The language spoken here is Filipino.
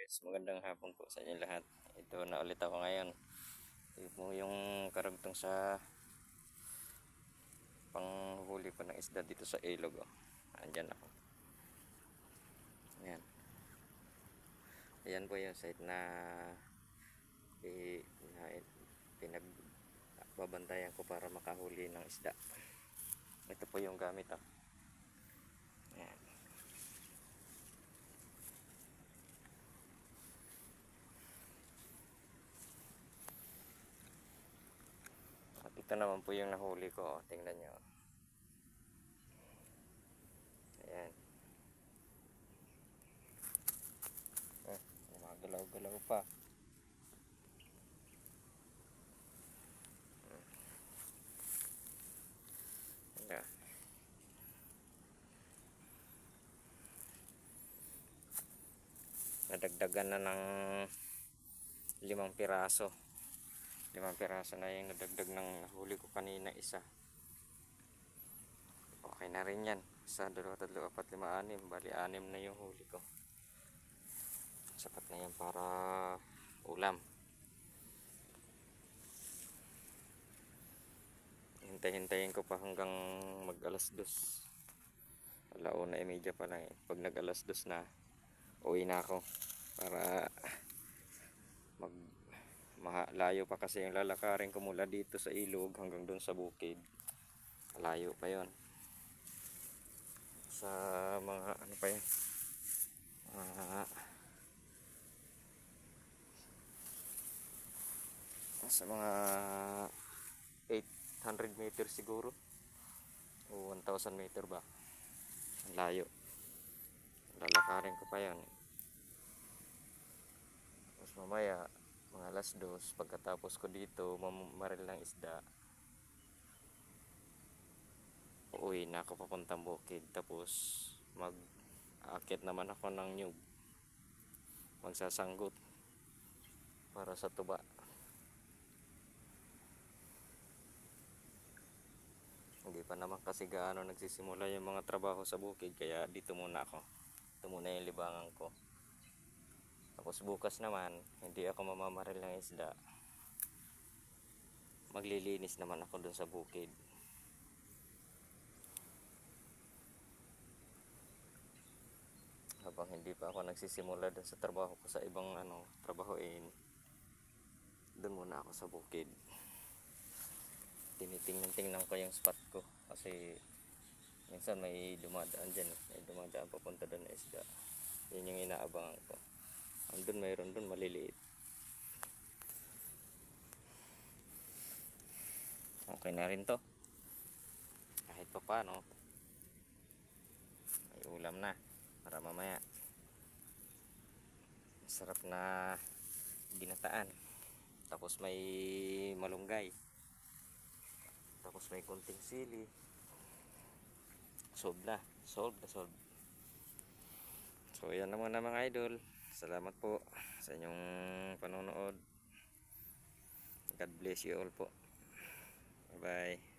Yes, magandang hapon po sa inyo lahat. Ito na ulit ako ngayon. Ito po yung karagtong sa panghuli ko ng isda dito sa ilog. Oh. Andyan ako. Ayan. Ayan po yung site na pinagbabantayan ko para makahuli ng isda. Ito po yung gamit. Oh. Ayan. At ito naman po yung nahuli ko. Oh. Tingnan nyo. Ayan. Galaw-galaw pa. Ayan. Nadagdagan na ng 5 piraso. 5 piraso na yung nadagdag ng nahuli ko kanina isa. Okay na rin yan. 1, 2, 3, 4, 5, 6. Bali 6 na yung huli ko. Sapat na yan para ulam. Hintay-hintayin ko pa hanggang mag alas 2. 1:30 pa lang eh. Pag nag alas 2 na, uwi na ako. Para layo pa kasi yung lalakarin ko mula dito sa ilog hanggang doon sa bukid. Layo pa yon. Sa mga ano pa yun, sa mga 800 meter siguro o 1,000 meter ba. Ang layo, lalakarin ko pa yan. Tapos mamaya mga alas 2 pagkatapos ko dito mamaril ng isda, uuwi na ako papuntang bukid. Tapos mag-aakit naman ako ng nyug, magsasanggot para sa tuba. Hindi pa naman kasi gaano nagsisimula yung mga trabaho sa bukid, kaya dito muna ako. Ito muna yung libangan ko. Tapos bukas naman hindi ako mamamaril ng isda, maglilinis naman ako dun sa bukid. Habang hindi pa ako nagsisimula dun sa trabaho ko sa ibang trabahoin, dun muna ako sa bukid. Tinitingnan ko yung spot ko kasi minsan may dumadaan dyan, may dumadaan papunta dun na isda. Yun yung inaabangan ko. Andun mayroon dun maliliit. Okay na rin to, kahit pa paano may ulam na para mamaya. Sarap na ginataan, tapos may malunggay, tapos may konting sili. Solve na. So yan naman na mga idol. Salamat po sa inyong panonood. God bless you all po. Bye bye.